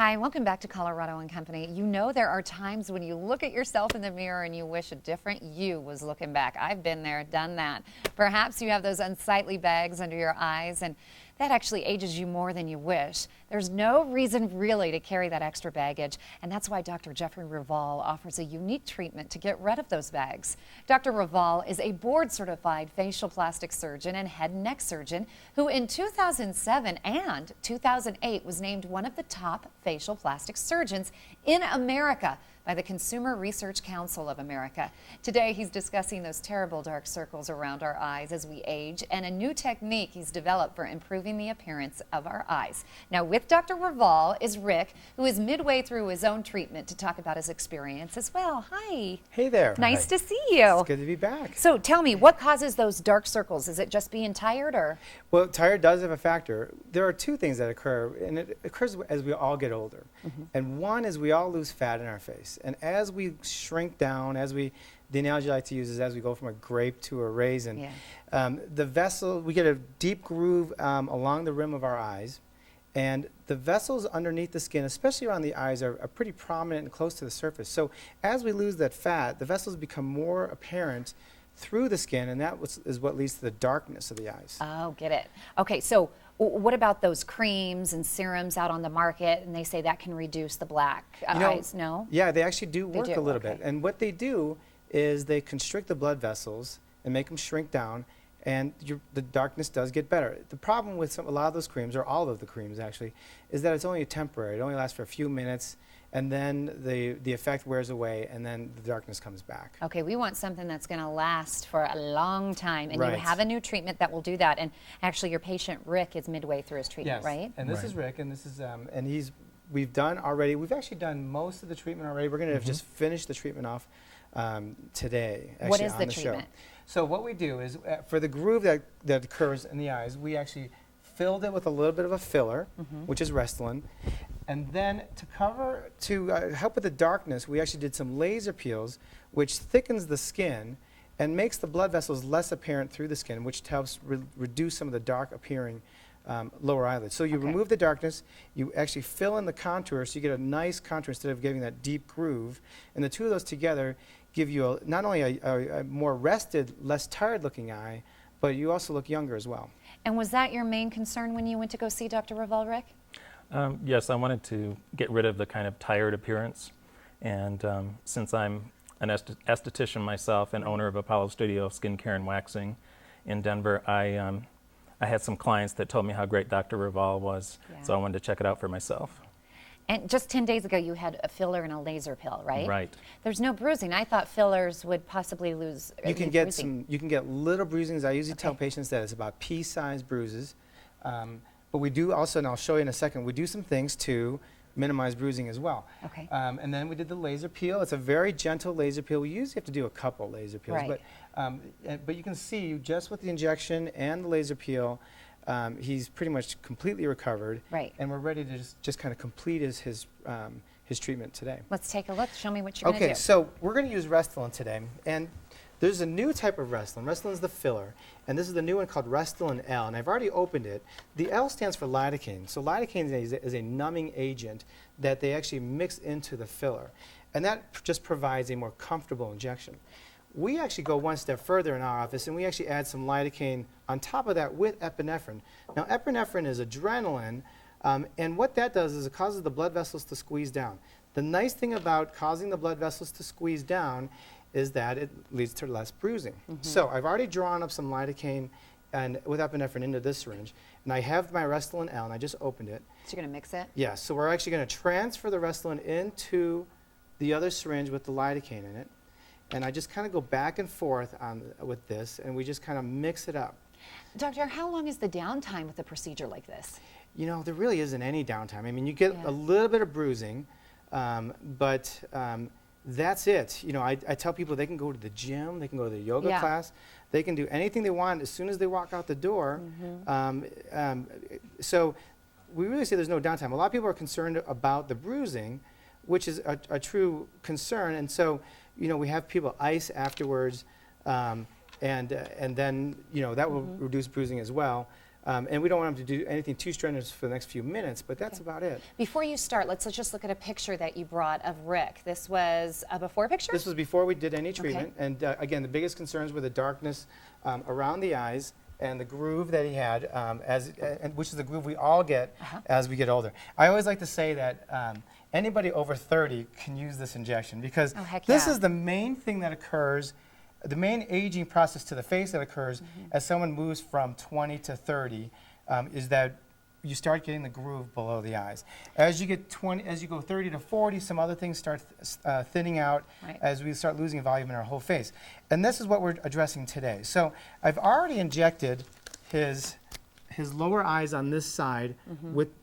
Hi, welcome back to Colorado & Company. You know there are times when you look at yourself in the mirror and you wish a different you was looking back. I've been there, done that. Perhaps you have those unsightly bags under your eyes and that actually ages you more than you wish. There's no reason really to carry that extra baggage, and that's why Dr. Jeffrey Raval offers a unique treatment to get rid of those bags. Dr. Raval is a board-certified facial plastic surgeon and head and neck surgeon who in 2007 and 2008 was named one of the top facial plastic surgeons in America by the Consumer Research Council of America. Today, he's discussing those terrible dark circles around our eyes as we age and a new technique he's developed for improving the appearance of our eyes. Now, with Dr. Raval is Rick, who is midway through his own treatment to talk about his experience as well. Hi. Hey there. Nice Hi. to see you. It's good to be back. So tell me, what causes those dark circles? Is it just being tired or? Well, tired does have a factor. There are two things that occur, and it occurs as we all get older. And one is we all lose fat in our face. And as we shrink down, the analogy I like to use is as we go from a grape to a raisin, the vessel, we get a deep groove along the rim of our eyes. And the vessels underneath the skin, especially around the eyes, are pretty prominent and close to the surface. So as we lose that fat, the vessels become more apparent through the skin, and that is what leads to the darkness of the eyes. Oh, get it. Okay, so what about those creams and serums out on the market, and they say that can reduce the black eyes? No? Yeah, they actually do work a little bit. Okay. And what they do is they constrict the blood vessels and make them shrink down, and the darkness does get better. The problem with a lot of those creams, or all of the creams actually, is that it's only temporary. It only lasts for a few minutes, and then the effect wears away, and then the darkness comes back. Okay, we want something that's going to last for a long time, and Right. you have a new treatment that will do that. And actually, your patient Rick is midway through his treatment, Yes. right? And this is Rick, and this is we've actually done most of the treatment already. We're going to have just finished the treatment off today. Actually, What is on the show. treatment? So what we do is for the groove that occurs in the eyes, we actually filled it with a little bit of a filler, which is Restylane. And then to help with the darkness, we actually did some laser peels, which thickens the skin and makes the blood vessels less apparent through the skin, which helps reduce some of the dark appearing lower eyelids. So you remove the darkness, you actually fill in the contour, so you get a nice contour instead of giving that deep groove. And the two of those together give you not only a more rested, less tired looking eye, but you also look younger as well. And was that your main concern when you went to go see Dr. Raval, Rick? Yes, I wanted to get rid of the kind of tired appearance, and since I'm an esthetician myself and owner of Apollo Studio Skincare and Waxing in Denver, I had some clients that told me how great Dr. Raval was, so I wanted to check it out for myself. And just 10 days ago, you had a filler and a laser pill, right? Right. There's no bruising. I thought fillers would possibly lose. You can get little bruisings. I usually tell patients that it's about pea-sized bruises. But we do also, and I'll show you in a second, we do some things to minimize bruising as well. Okay. And then we did the laser peel. It's a very gentle laser peel. We usually have to do a couple laser peels. Right. But you can see just with the injection and the laser peel, he's pretty much completely recovered. Right. And we're ready to just kind of complete his treatment today. Let's take a look. Show me what you're going to do. Okay, so we're going to use Restylane today. And there's a new type of Restylane. Restylane is the filler. And this is the new one called Restylane L. And I've already opened it. The L stands for lidocaine. So lidocaine is a numbing agent that they actually mix into the filler. And that just provides a more comfortable injection. We actually go one step further in our office, and we actually add some lidocaine on top of that with epinephrine. Now, epinephrine is adrenaline, and what that does is it causes the blood vessels to squeeze down. The nice thing about causing the blood vessels to squeeze down is that it leads to less bruising. So I've already drawn up some lidocaine and with epinephrine into this syringe, and I have my Restylane L, and I just opened it. So you're going to mix it? Yeah, so we're actually going to transfer the Restylane into the other syringe with the lidocaine in it. And I just kind of go back and forth with this, and we just kind of mix it up. Doctor, how long is the downtime with a procedure like this? You know, there really isn't any downtime. I mean, you get a little bit of bruising, but that's it. You know, I tell people they can go to the gym, they can go to the yoga class, they can do anything they want as soon as they walk out the door. So we really say there's no downtime. A lot of people are concerned about the bruising, which is a true concern, and so you know we have people ice afterwards, and then you know that will reduce bruising as well. And we don't want them to do anything too strenuous for the next few minutes, but that's about it. Before you start, let's just look at a picture that you brought of Rick. This was a before picture? This was before we did any treatment. And again, the biggest concerns were the darkness around the eyes and the groove that he had, which is the groove we all get as we get older. I always like to say that anybody over 30 can use this injection because this is the main thing that occurs, the main aging process to the face that occurs as someone moves from 20 to 30 is that you start getting the groove below the eyes. As you get as you go 30 to 40, some other things start thinning out as we start losing volume in our whole face. And this is what we're addressing today. So I've already injected his lower eyes on this side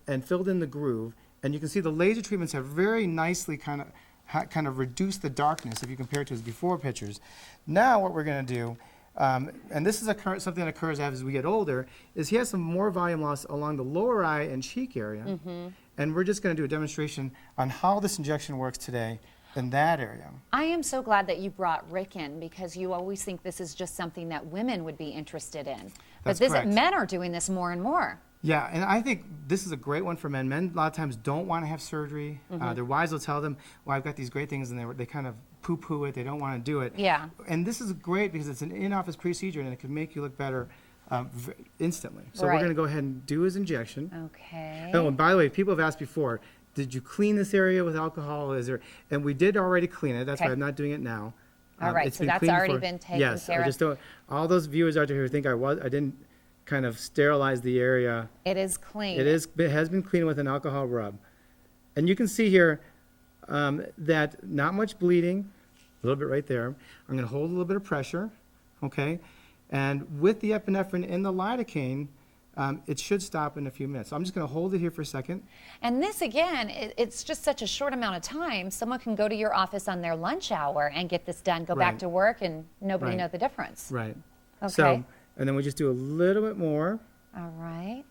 and filled in the groove. And you can see the laser treatments have very nicely kind of reduced the darkness if you compare it to his before pictures. Now what we're going to do, and this is something that occurs as we get older, is he has some more volume loss along the lower eye and cheek area. And we're just going to do a demonstration on how this injection works today in that area. I am so glad that you brought Rick in because you always think this is just something that women would be interested in. That's but correct. Men are doing this more and more. Yeah, and I think this is a great one for men. Men a lot of times don't want to have surgery. Their wives will tell them, well, I've got these great things, and they kind of poo-poo it. They don't want to do it. Yeah. And this is great because it's an in-office procedure, and it can make you look better instantly. So we're going to go ahead and do his injection. Okay. Oh, and by the way, people have asked before, did you clean this area with alcohol? And we did already clean it. That's why I'm not doing it now. All right, so that's already been taken care of. Yes, all those viewers out there who think I didn't kind of sterilize the area. It is clean. It has been cleaned with an alcohol rub. And you can see here that not much bleeding, a little bit right there. I'm going to hold a little bit of pressure, okay? And with the epinephrine in the lidocaine, it should stop in a few minutes. So I'm just going to hold it here for a second. And this, again, it's just such a short amount of time. Someone can go to your office on their lunch hour and get this done, go back to work, and nobody know the difference. Right. Okay. So, and then we just do a little bit more. All right.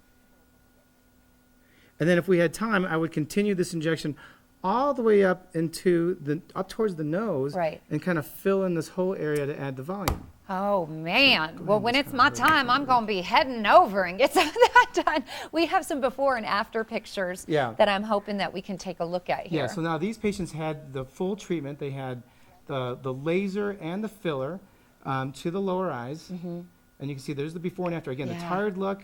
And then if we had time, I would continue this injection all the way up towards the nose and kind of fill in this whole area to add the volume. Oh, man. Well, when it's my time, I'm going to be heading over and get some of that done. We have some before and after pictures that I'm hoping that we can take a look at here. Yeah, so now these patients had the full treatment. They had the laser and the filler to the lower eyes. And you can see there's the before and after. Again, the tired look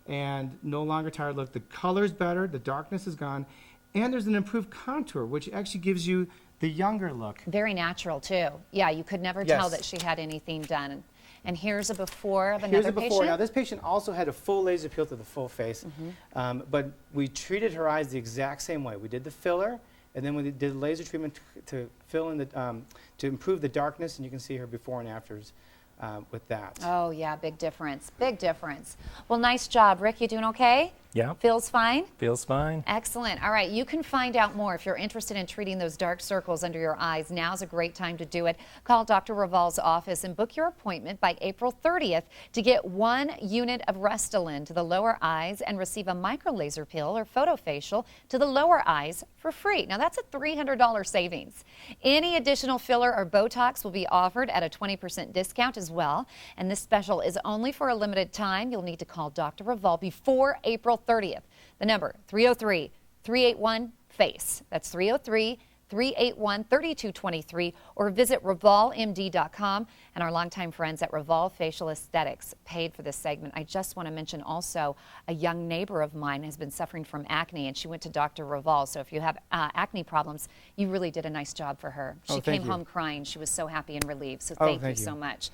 and no longer tired look. The color's better, the darkness is gone, and there's an improved contour, which actually gives you the younger look. Very natural, too. Yeah, you could never tell that she had anything done. And here's a before of another patient. Here's a before. Now, this patient also had a full laser peel to the full face, but we treated her eyes the exact same way. We did the filler, and then we did the laser treatment to fill in to improve the darkness, and you can see her before and afters. With that. Oh, yeah, big difference. Big difference. Well, nice job. Rick, you doing okay? Yeah. Feels fine? Feels fine. Excellent. All right, you can find out more if you're interested in treating those dark circles under your eyes. Now's a great time to do it. Call Dr. Raval's office and book your appointment by April 30th to get 1 unit of Restylane to the lower eyes and receive a micro laser pill or photofacial to the lower eyes for free. Now, that's a $300 savings. Any additional filler or Botox will be offered at a 20% discount as well. And this special is only for a limited time. You'll need to call Dr. Raval before April 30th. The number, 303-381-FACE. That's 303-381-3223, or visit RavalMD.com. And our longtime friends at Raval Facial Aesthetics paid for this segment. I just want to mention also a young neighbor of mine has been suffering from acne, and she went to Dr. Raval. So if you have acne problems, you really did a nice job for her. She came home crying. She was so happy and relieved. So thank you so much.